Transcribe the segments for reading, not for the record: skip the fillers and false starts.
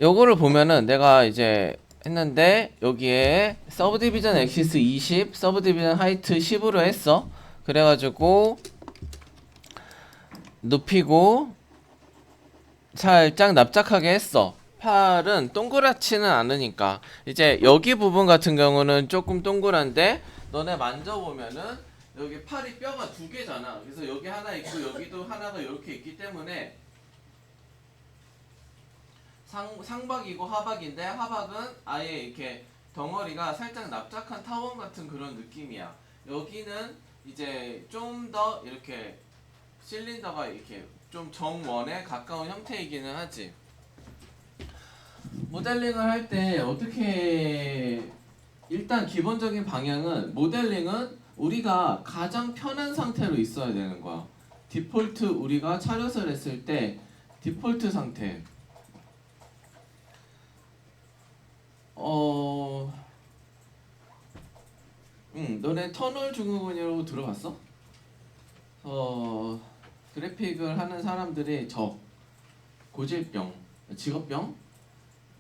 요거를 보면은 내가 이제 했는데 여기에 서브 디비전 엑시스 20, 서브 디비전 하이트 10으로 했어. 그래가지고 눕히고 살짝 납작하게 했어. 팔은 동그랗지는 않으니까. 이제 여기 부분 같은 경우는 조금 동그란데 너네 만져보면은 여기 팔이 뼈가 두 개잖아. 그래서 여기 하나 있고 여기도 하나가 이렇게 있기 때문에 상박이고 하박인데, 하박은 아예 이렇게 덩어리가 살짝 납작한 타원 같은 그런 느낌이야. 여기는 이제 좀 더 이렇게 실린더가 이렇게 좀 정원에 가까운 형태이기는 하지. 모델링을 할 때 어떻게, 일단 기본적인 방향은, 모델링은 우리가 가장 편한 상태로 있어야 되는 거야. 디폴트, 우리가 차렷을 했을 때 디폴트 상태. 너네 터널 증후군이라고 들어봤어? 그래픽을 하는 사람들이 고질병, 직업병,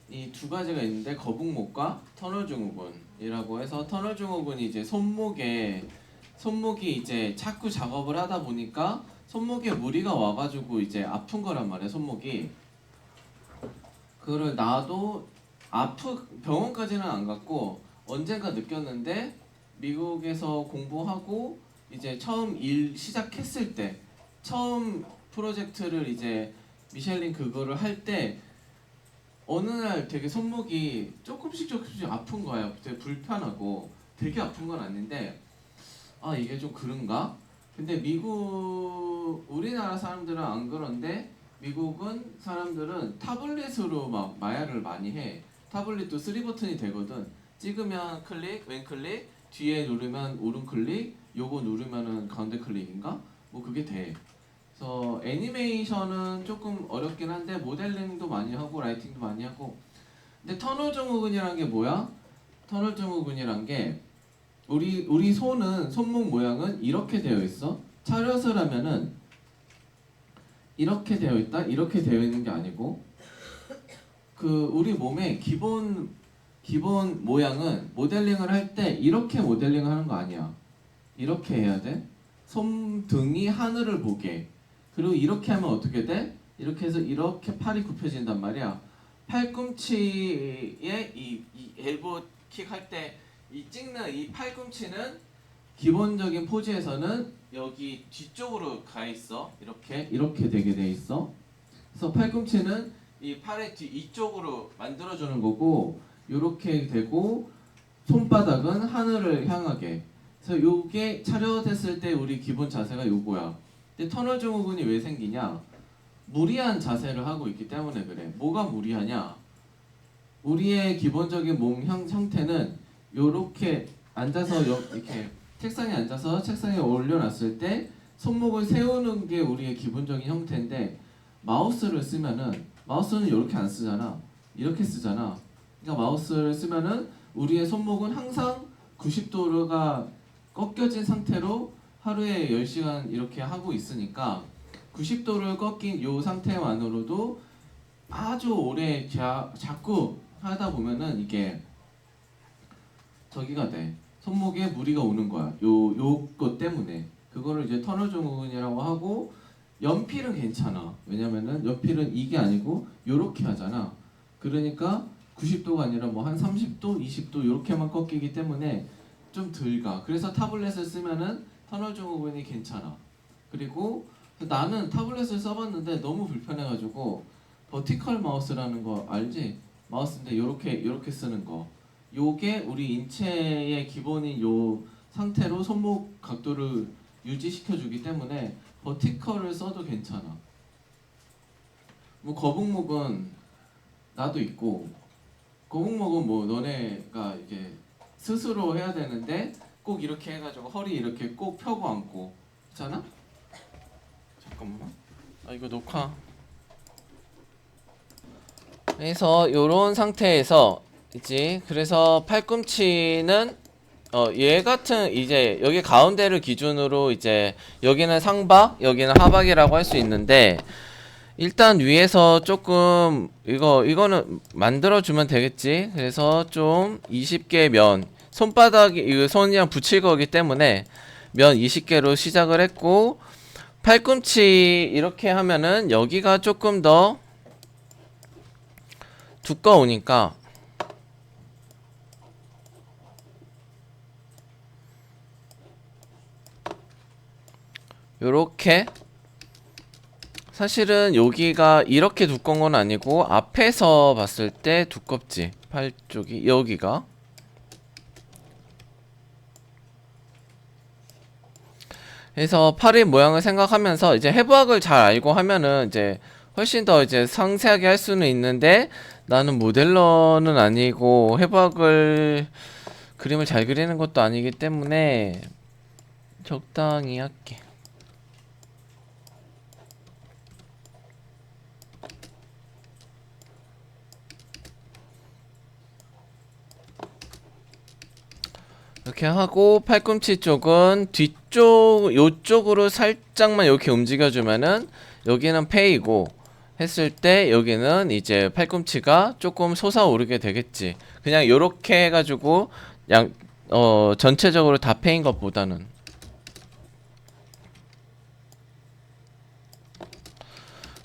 이 두 가지가 있는데, 거북목과 터널 증후군이라고 해서, 터널 증후군이 이제 손목이 이제 자꾸 작업을 하다 보니까 손목에 무리가 와가지고 이제 아픈 거란 말이야, 손목이. 그거를 나도 병원까지는 안 갔고 언젠가 느꼈는데, 미국에서 공부하고 이제 처음 일 시작했을 때, 처음 프로젝트를 이제 미셸린 그거를 할 때 어느 날 되게 손목이 조금씩 아픈 거야. 되게 불편하고, 되게 아픈 건 아닌데, 아 이게 좀 그런가? 근데 우리나라 사람들은 안 그런데, 미국은 사람들은 타블렛으로 막 마야를 많이 해. 타블렛도 3버튼이 되거든. 찍으면 클릭, 왼클릭, 뒤에 누르면 오른 클릭, 요거 누르면은 가운데 클릭인가? 뭐 그게 돼. 그래서 애니메이션은 조금 어렵긴 한데 모델링도 많이 하고 라이팅도 많이 하고. 근데 터널 증후군이란 게 뭐야? 터널 증후군이란 게, 우리 손목 모양은 이렇게 되어 있어. 차렷을 하면은 이렇게 되어 있다, 이렇게 되어 있는 게 아니고, 우리 몸의 기본 모양은 모델링을 할 때 이렇게 모델링을 하는 거 아니야. 이렇게 해야 돼. 손등이 하늘을 보게. 그리고 이렇게 하면 어떻게 돼? 이렇게 해서 이렇게 팔이 굽혀진단 말이야. 팔꿈치에 이 엘보 킥 할 때 이 찍는 이 팔꿈치는 기본적인 포즈에서는 여기 뒤쪽으로 가 있어. 이렇게 되게 돼 있어. 그래서 팔꿈치는 이 팔의 이쪽으로 만들어주는 거고, 요렇게 되고, 손바닥은 하늘을 향하게. 그래서 요게 차렷했을 때 우리 기본 자세가 요거야. 근데 터널 증후군이 왜 생기냐? 무리한 자세를 하고 있기 때문에 그래. 뭐가 무리하냐? 우리의 기본적인 몸 형태는 요렇게 앉아서 이렇게 책상에 앉아서 책상에 올려놨을 때 손목을 세우는 게 우리의 기본적인 형태인데, 마우스는 이렇게 안 쓰잖아. 이렇게 쓰잖아. 그러니까 마우스를 쓰면은 우리의 손목은 항상 90도가 꺾여진 상태로 하루에 10시간 이렇게 하고 있으니까, 90도를 꺾인 요 상태만으로도 아주 오래 자꾸 하다 보면은 이게 저기가 돼. 손목에 무리가 오는 거야. 요것 때문에. 그거를 이제 터널 증후군이라고 하고, 연필은 괜찮아. 왜냐면은 연필은 이게 아니고 요렇게 하잖아. 그러니까 90도가 아니라 뭐 한 30도, 20도 요렇게만 꺾이기 때문에 좀 덜 가. 그래서 타블렛을 쓰면은 터널 증후군이 괜찮아. 그리고 나는 타블렛을 써봤는데 너무 불편해가지고, 버티컬 마우스라는 거 알지? 마우스인데 요렇게 쓰는 거. 요게 우리 인체의 기본인 요 상태로 손목 각도를 유지시켜주기 때문에 버티컬을 써도 괜찮아. 뭐 거북목은 나도 있고, 거북목은 뭐 너네가 이게 스스로 해야 되는데 꼭 이렇게 해가지고 허리 이렇게 꼭 펴고 앉고 있잖아? 잠깐만. 이거 녹화. 그래서 요런 상태에서 있지. 그래서 팔꿈치는 얘 같은, 이제 여기 가운데를 기준으로 이제 여기는 상박, 여기는 하박이라고 할 수 있는데, 일단 위에서 조금 이거는 만들어주면 되겠지. 그래서 좀 20개 면 손바닥이 이거 손이랑 붙일 거기 때문에 면 20개로 시작을 했고, 팔꿈치 이렇게 하면은 여기가 조금 더 두꺼우니까 요렇게, 사실은 여기가 이렇게 두꺼운 건 아니고 앞에서 봤을 때 두껍지. 팔 쪽이 여기가. 그래서 팔의 모양을 생각하면서 이제 해부학을 잘 알고 하면은 이제 훨씬 더 이제 상세하게 할 수는 있는데, 나는 모델러는 아니고 해부학을 그림을 잘 그리는 것도 아니기 때문에 적당히 할게. 이렇게 하고, 팔꿈치 쪽은 뒤쪽 요쪽으로 살짝만 이렇게 움직여주면은 여기는 페이고 했을 때 여기는 이제 팔꿈치가 조금 솟아오르게 되겠지. 그냥 요렇게 해가지고 전체적으로 다 페인 것보다는.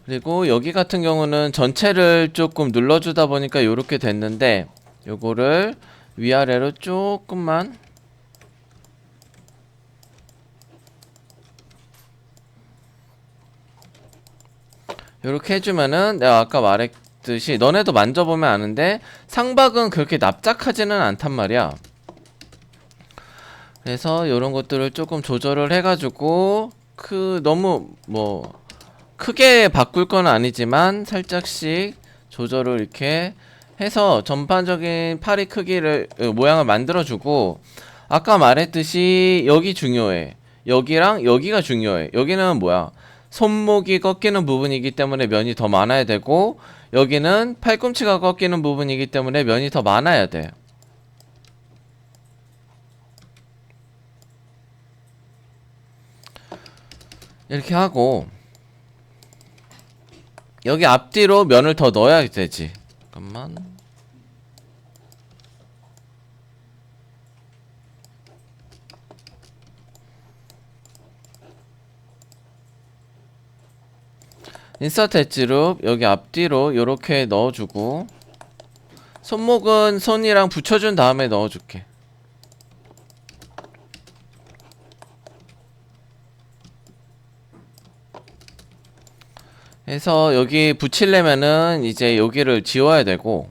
그리고 여기 같은 경우는 전체를 조금 눌러주다 보니까 요렇게 됐는데, 요거를 위아래로 조금만 요렇게 해주면은 내가 아까 말했듯이, 너네도 만져보면 아는데 상박은 그렇게 납작하지는 않단 말이야. 그래서 요런 것들을 조금 조절을 해가지고 너무 뭐 크게 바꿀 건 아니지만 살짝씩 조절을 이렇게 해서 전반적인 팔의 크기를 모양을 만들어주고, 아까 말했듯이 여기 중요해. 여기랑 여기가 중요해. 여기는 뭐야? 손목이 꺾이는 부분이기 때문에 면이 더 많아야 되고, 여기는 팔꿈치가 꺾이는 부분이기 때문에 면이 더 많아야 돼. 이렇게 하고 여기 앞뒤로 면을 더 넣어야 되지. 잠깐만. 인서트 엣지로 여기 앞뒤로 요렇게 넣어주고, 손목은 손이랑 붙여준 다음에 넣어줄게. 그래서 여기 붙이려면은 이제 여기를 지워야 되고,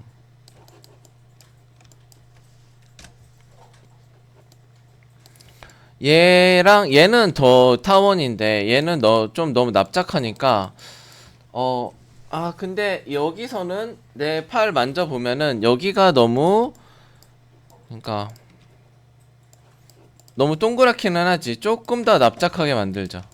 얘는 더 타원인데 얘는 좀 너무 납작하니까 근데 여기서는 내 팔 만져보면은 여기가 너무, 그러니까 너무 동그랗기는 하지. 조금 더 납작하게 만들자.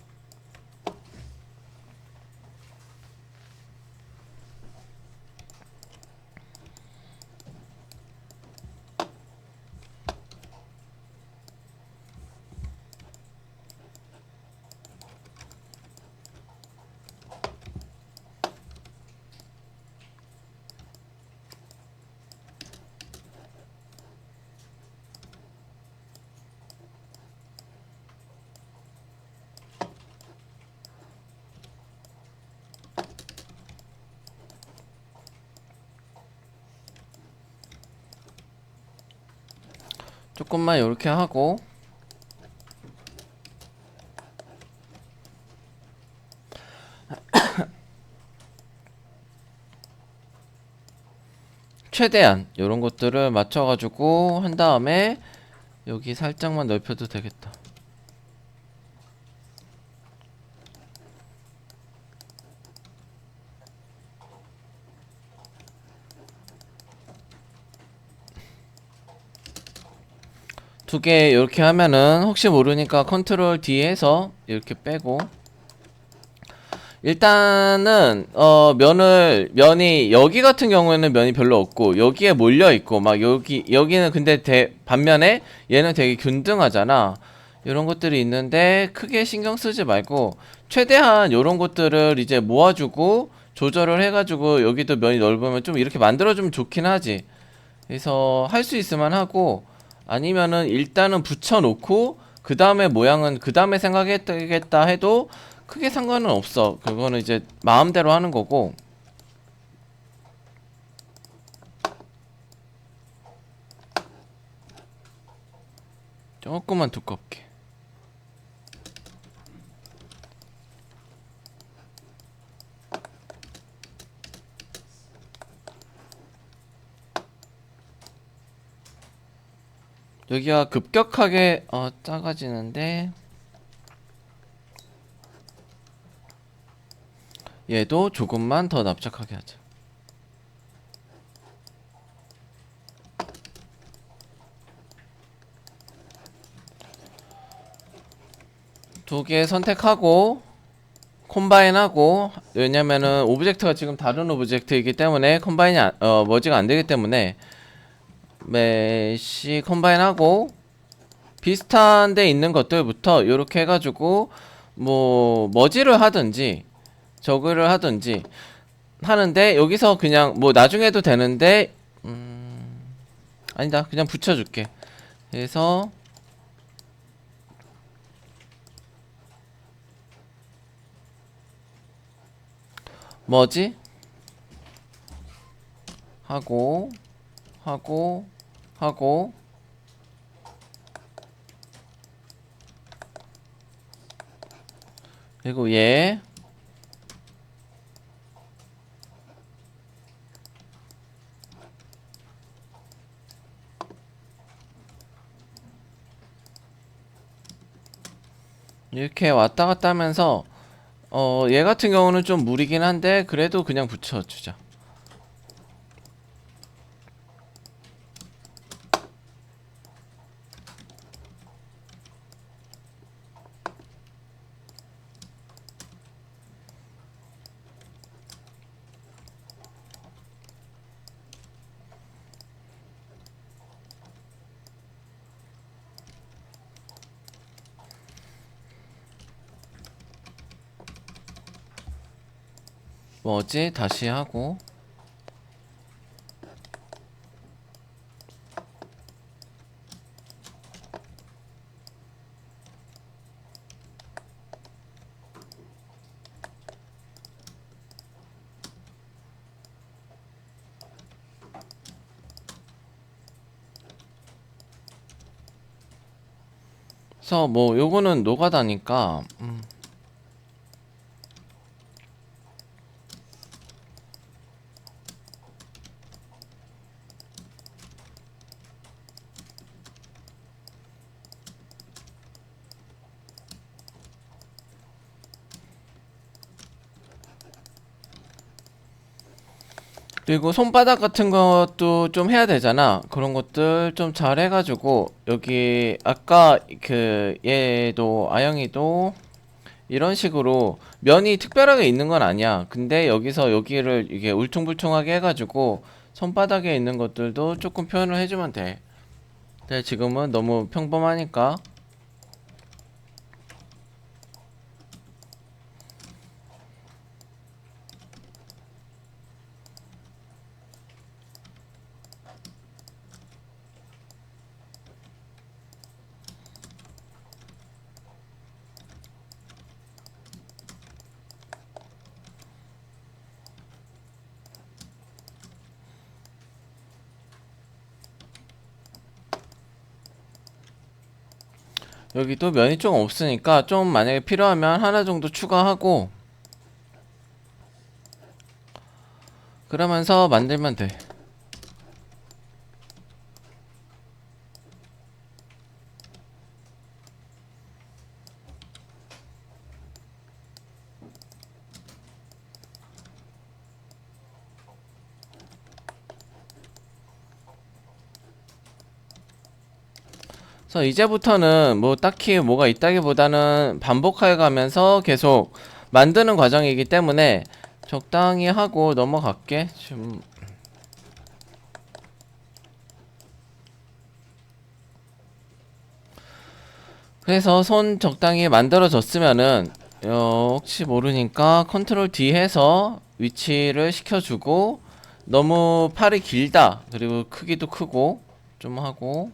조금만 이렇게 하고, 최대한 요런 것들을 맞춰가지고 한 다음에 여기 살짝만 넓혀도 되겠다. 두 개 이렇게 하면은 혹시 모르니까 컨트롤 D 해서 이렇게 빼고, 일단은 면이 여기 같은 경우에는 면이 별로 없고 여기에 몰려 있고 막 여기는 근데 반면에 얘는 되게 균등하잖아. 이런 것들이 있는데 크게 신경 쓰지 말고 최대한 요런 것들을 이제 모아주고 조절을 해가지고 여기도 면이 넓으면 좀 이렇게 만들어주면 좋긴 하지. 그래서 할 수 있으면 하고, 아니면은 일단은 붙여놓고 그 다음에 모양은 그 다음에 생각했겠다 해도 크게 상관은 없어. 그거는 이제 마음대로 하는 거고. 조금만 두껍게. 여기가 급격하게 작아지는데, 얘도 조금만 더 납작하게 하자. 두 개 선택하고 콤바인하고, 왜냐면은 오브젝트가 지금 다른 오브젝트이기 때문에 컴바인이 머지가 안 되기 때문에 메시 컴바인하고, 비슷한 데 있는 것들부터 이렇게 해가지고 뭐 머지를 하든지 저그를 하든지 하는데, 여기서 그냥 뭐 나중에 해도 되는데 아니다, 그냥 붙여줄게. 그래서 머지 하고 하고 하고, 그리고 얘 이렇게 왔다 갔다 하면서 얘 같은 경우는 좀 무리긴 한데 그래도 그냥 붙여주자. 뭐지? 다시 하고. 그래서 뭐 요거는 노가다니까 그리고 손바닥 같은 것도 좀 해야 되잖아. 그런 것들 좀 잘 해가지고, 여기 아까 그 얘도 아영이도 이런 식으로 면이 특별하게 있는 건 아니야. 근데 여기서 여기를 이게 울퉁불퉁하게 해가지고 손바닥에 있는 것들도 조금 표현을 해주면 돼. 근데 지금은 너무 평범하니까. 여기도 면이 좀 없으니까 좀 만약에 필요하면 하나 정도 추가하고, 그러면서 만들면 돼. 그래서 이제부터는 뭐 딱히 뭐가 있다기보다는 반복해 가면서 계속 만드는 과정이기 때문에 적당히 하고 넘어갈게. 좀 그래서 손 적당히 만들어졌으면은 혹시 모르니까 컨트롤 D 해서 위치를 시켜주고, 너무 팔이 길다, 그리고 크기도 크고 좀 하고,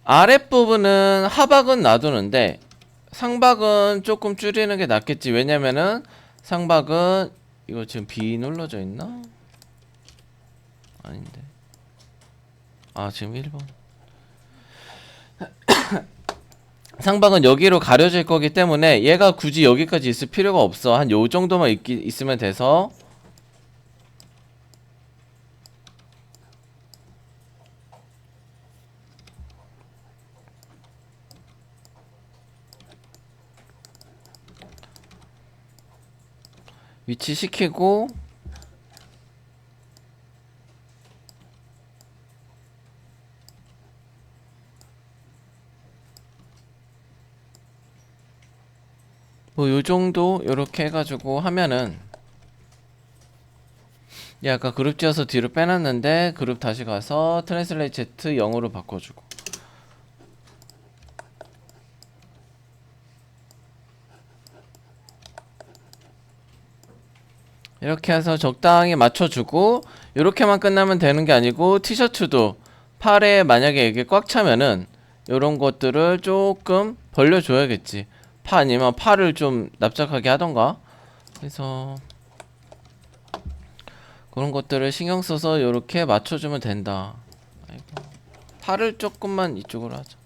아랫부분은 하박은 놔두는데 상박은 조금 줄이는 게 낫겠지. 왜냐면은 상박은 이거 지금 B 눌러져 있나? 아닌데. 아, 지금 1번. 상박은 여기로 가려질 거기 때문에 얘가 굳이 여기까지 있을 필요가 없어. 한 요 정도만 있으면 돼서. 위치 시키고, 뭐 요정도 요렇게 해가지고 하면은, 얘 아까 그룹 지어서 뒤로 빼놨는데 그룹 다시 가서 트랜슬레이트 Z 0으로 바꿔주고, 이렇게 해서 적당히 맞춰주고, 요렇게만 끝나면 되는 게 아니고 티셔츠도 팔에 만약에 이게 꽉 차면은 요런 것들을 조금 벌려줘야겠지. 아니면 팔을 좀 납작하게 하던가. 그래서 그런 것들을 신경 써서 요렇게 맞춰주면 된다. 아이고. 팔을 조금만 이쪽으로 하자.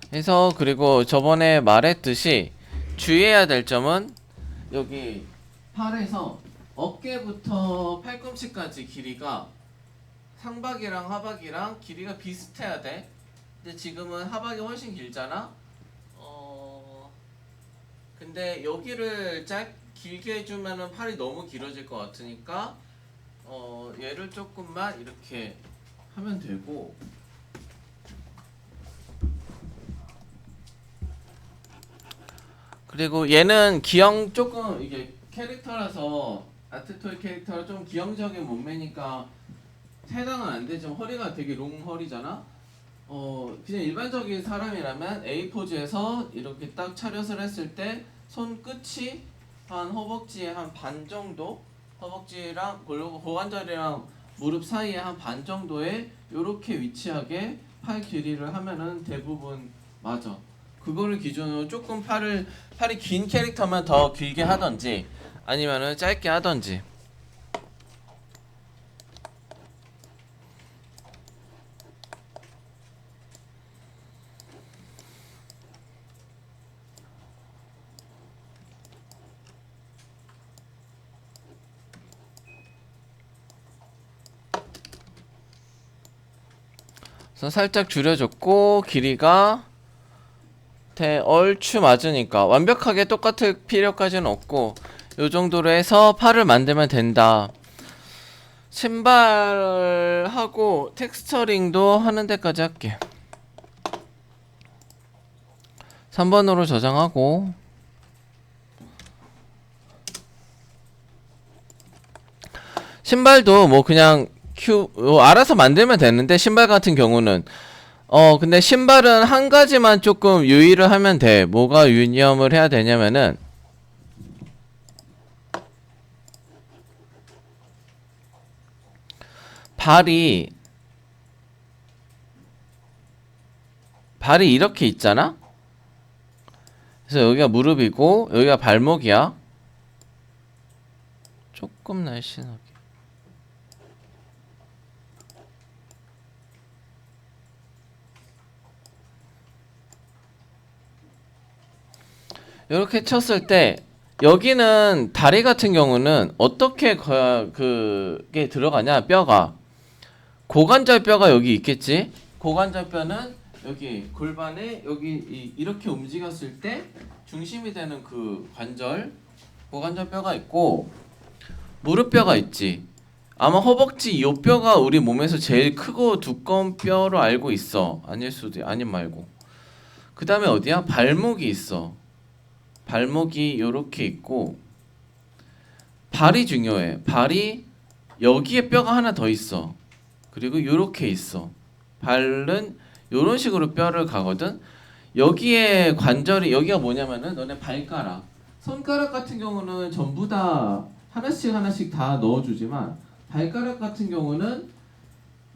그래서 그리고 저번에 말했듯이 주의해야 될 점은 여기 팔에서 어깨부터 팔꿈치까지 길이가 상박이랑 하박이랑 길이가 비슷해야 돼. 근데 지금은 하박이 훨씬 길잖아. 근데 여기를 길게 해주면은 팔이 너무 길어질 것 같으니까 얘를 조금만 이렇게 하면 되고, 그리고 얘는 기형 조금 이게 캐릭터라서 아트토이 캐릭터라 좀 기형적인 몸매니까 해당은 안 되지만 허리가 되게 롱허리잖아. 그냥 일반적인 사람이라면 A 포즈에서 이렇게 딱 차렷을 했을 때 손 끝이 한 허벅지에 한 반 정도, 허벅지랑 고관절이랑 무릎 사이에 한 반 정도에 요렇게 위치하게 팔 길이를 하면은 대부분 맞아. 그거를 기준으로 조금 팔이 긴 캐릭터만 더 길게 하던지 아니면은 짧게 하던지. 그래서 살짝 줄여줬고, 길이가 얼추 맞으니까 완벽하게 똑같을 필요까지는 없고 요 정도로 해서 팔을 만들면 된다. 신발하고 텍스처링도 하는 데까지 할게. 3번으로 저장하고, 신발도 뭐 그냥 알아서 만들면 되는데, 신발 같은 경우는 근데 신발은 한 가지만 조금 유의를 하면 돼. 뭐가 유념을 해야 되냐면은, 발이 이렇게 있잖아? 그래서 여기가 무릎이고 여기가 발목이야. 조금 날씬하게. 이렇게 쳤을 때 여기는 다리 같은 경우는 어떻게 그게 들어가냐, 뼈가 고관절 뼈가 여기 있겠지. 고관절 뼈는 여기 골반에 여기 이렇게 움직였을 때 중심이 되는 그 관절, 고관절 뼈가 있고 무릎 뼈가 있지. 아마 허벅지 요 뼈가 우리 몸에서 제일 크고 두꺼운 뼈로 알고 있어. 아닐 수도, 아님 말고. 그 다음에 어디야? 발목이 있어. 발목이 요렇게 있고, 발이 중요해. 발이 여기에 뼈가 하나 더 있어. 그리고 요렇게 있어. 발은 요런 식으로 뼈를 가거든. 여기에 관절이 여기가 뭐냐면은 너네 발가락, 손가락 같은 경우는 전부 다 하나씩 하나씩 다 넣어주지만 발가락 같은 경우는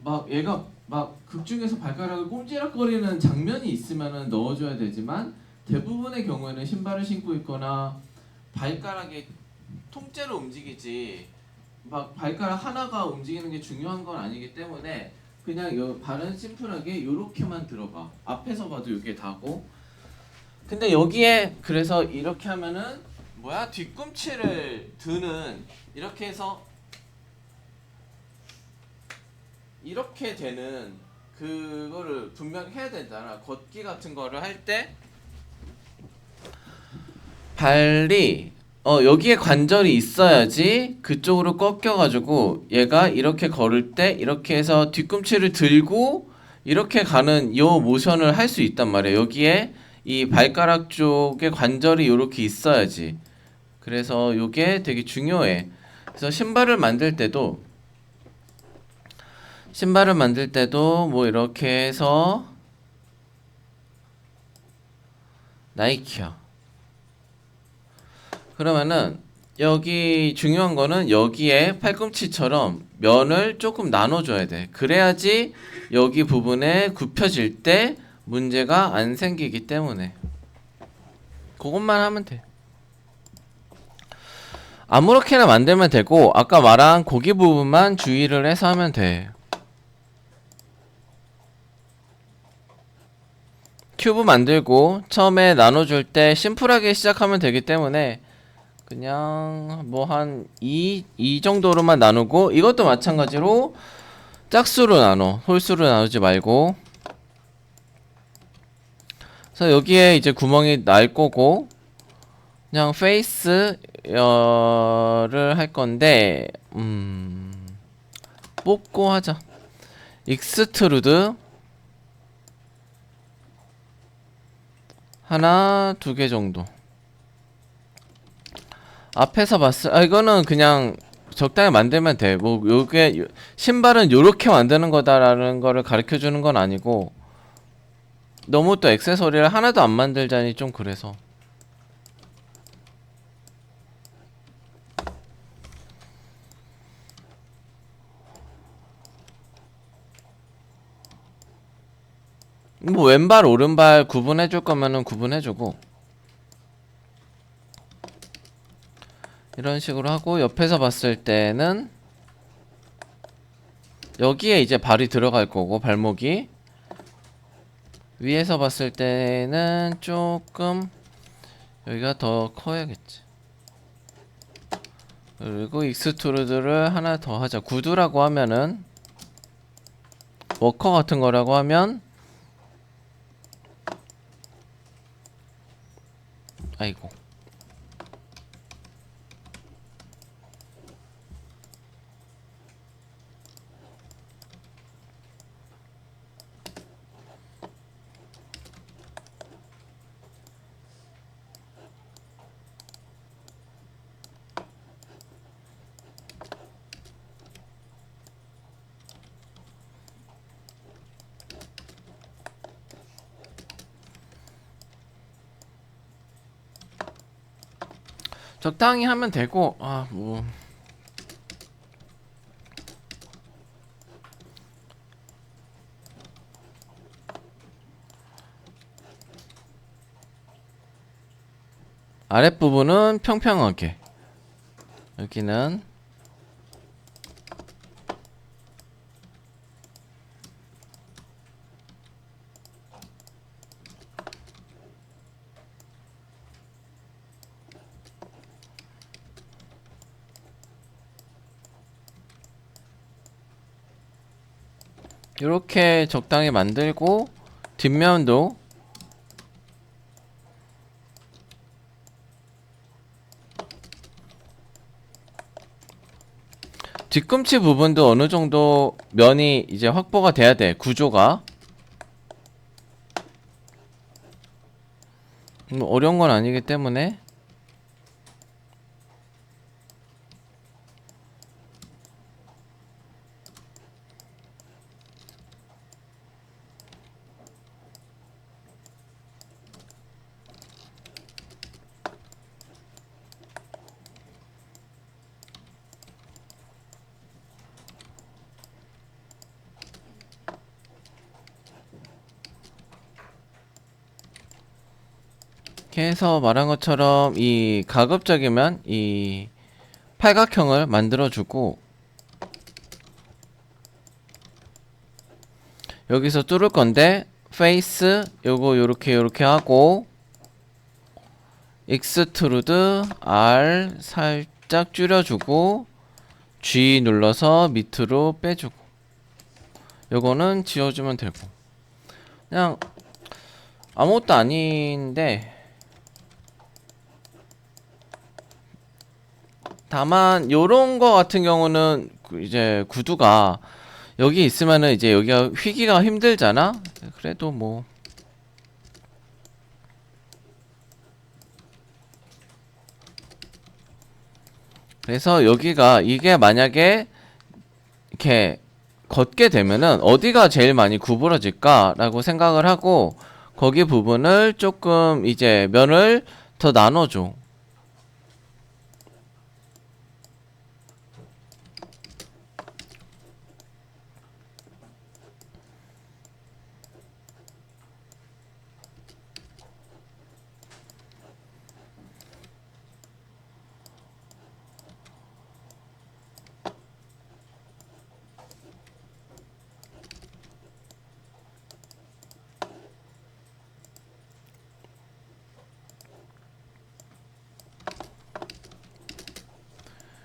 막 얘가 막 극중에서 발가락을 꼼지락거리는 장면이 있으면은 넣어줘야 되지만 대부분의 경우에는 신발을 신고 있거나 발가락이 통째로 움직이지 막 발가락 하나가 움직이는 게 중요한 건 아니기 때문에 그냥 요 발은 심플하게 요렇게만 들어가. 앞에서 봐도 이게 다고. 근데 여기에 그래서 이렇게 하면은 뭐야? 뒤꿈치를 드는 이렇게 해서 이렇게 되는 그거를 분명히 해야 되잖아. 걷기 같은 거를 할 때 발이 여기에 관절이 있어야지 그쪽으로 꺾여가지고 얘가 이렇게 걸을 때 이렇게 해서 뒤꿈치를 들고 이렇게 가는 요 모션을 할 수 있단 말이야. 여기에 이 발가락 쪽에 관절이 이렇게 있어야지. 그래서 요게 되게 중요해. 그래서 신발을 만들 때도 뭐 이렇게 해서 나이키야. 그러면은 여기 중요한 거는 여기에 팔꿈치처럼 면을 조금 나눠줘야 돼. 그래야지 여기 부분에 굽혀질 때 문제가 안 생기기 때문에 그것만 하면 돼. 아무렇게나 만들면 되고 아까 말한 고기 부분만 주의를 해서 하면 돼. 큐브 만들고 처음에 나눠줄 때 심플하게 시작하면 되기 때문에 그냥 뭐 한 이 정도로만 나누고 이것도 마찬가지로 짝수로 나눠. 홀수로 나누지 말고. 그래서 여기에 이제 구멍이 날 거고 그냥 페이스를 할 건데 뽑고 하자. 익스트루드 하나, 두 개 정도. 앞에서 이거는 그냥 적당히 만들면 돼. 뭐 요게 신발은 요렇게 만드는 거다라는 거를 가르쳐 주는 건 아니고 너무 또 액세서리를 하나도 안 만들자니 좀 그래서. 뭐 왼발 오른발 구분해 줄 거면은 구분해 주고 이런 식으로 하고 옆에서 봤을 때는 여기에 이제 발이 들어갈 거고 발목이 위에서 봤을 때는 조금 여기가 더 커야겠지. 그리고 익스트루드를 하나 더 하자. 구두라고 하면은 워커 같은 거라고 하면 아이고 적당히 하면 되고 뭐 아랫부분은 평평하게 여기는 이렇게 적당히 만들고 뒷면도 뒤꿈치 부분도 어느 정도 면이 이제 확보가 돼야 돼. 구조가 어려운 건 아니기 때문에 이렇게 해서 말한 것처럼 이 가급적이면 이 팔각형을 만들어주고 여기서 뚫을 건데 페이스 요거 요렇게 하고 익스트루드 R 살짝 줄여주고 G 눌러서 밑으로 빼주고 요거는 지워주면 되고 그냥 아무것도 아닌데 다만 요런 거 같은 경우는 이제 구두가 여기 있으면은 이제 여기가 휘기가 힘들잖아. 그래도 뭐 그래서 여기가 이게 만약에 이렇게 걷게 되면은 어디가 제일 많이 구부러질까 라고 생각을 하고 거기 부분을 조금 이제 면을 더 나눠줘.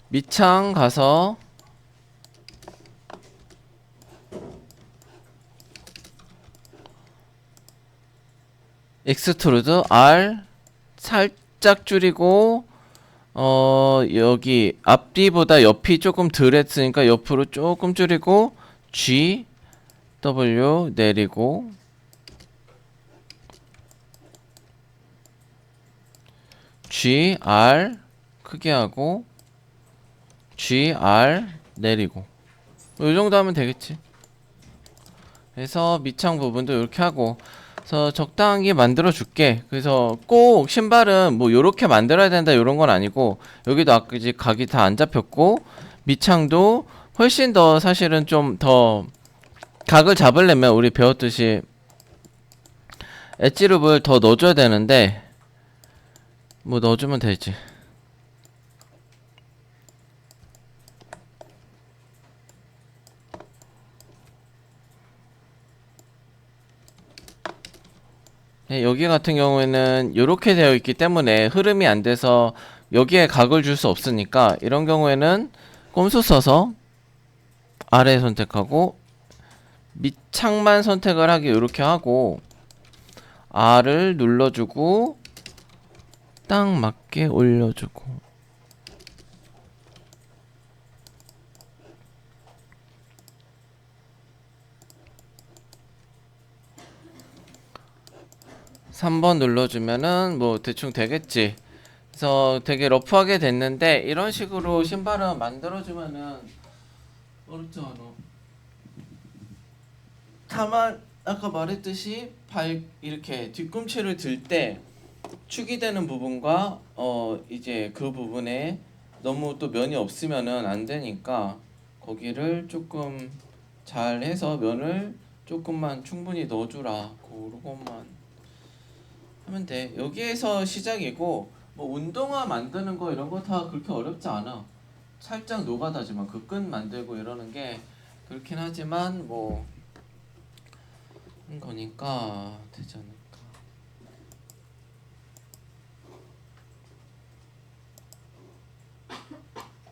밑창 가서 익스트루드 R 살짝 줄이고 여기 앞뒤보다 옆이 조금 덜 했으니까 옆으로 조금 줄이고 G W 내리고 G R 크게 하고 G R 내리고 이 정도 하면 되겠지. 그래서 밑창 부분도 이렇게 하고 그래서 적당히 만들어 줄게. 그래서 꼭 신발은 뭐 요렇게 만들어야 된다 요런 건 아니고 여기도 아까 이제 각이 다 안 잡혔고 밑창도 훨씬 더 사실은 좀 더 각을 잡으려면 우리 배웠듯이 엣지룹을 더 넣어줘야 되는데 뭐 넣어주면 되지. 네, 여기 같은 경우에는 이렇게 되어 있기 때문에 흐름이 안 돼서 여기에 각을 줄 수 없으니까 이런 경우에는 꼼수 써서 아래 선택하고 밑창만 선택을 하기 이렇게 하고 R을 눌러주고 딱 맞게 올려주고 3번 눌러주면은 뭐 대충 되겠지. 그래서 되게 러프하게 됐는데 이런 식으로 신발은 만들어주면은 어렵지 않아. 다만 아까 말했듯이 발 이렇게 뒤꿈치를 들 때 축이 되는 부분과 이제 그 부분에 너무 또 면이 없으면은 안 되니까 거기를 조금 잘 해서 면을 조금만 충분히 넣어주라. 그것만 하면 돼. 여기에서 시작이고 뭐 운동화 만드는 거 이런 거 다 그렇게 어렵지 않아. 살짝 노가다지만 그 끈 만들고 이러는 게 그렇긴 하지만 뭐 하는 거니까 되지 않을까.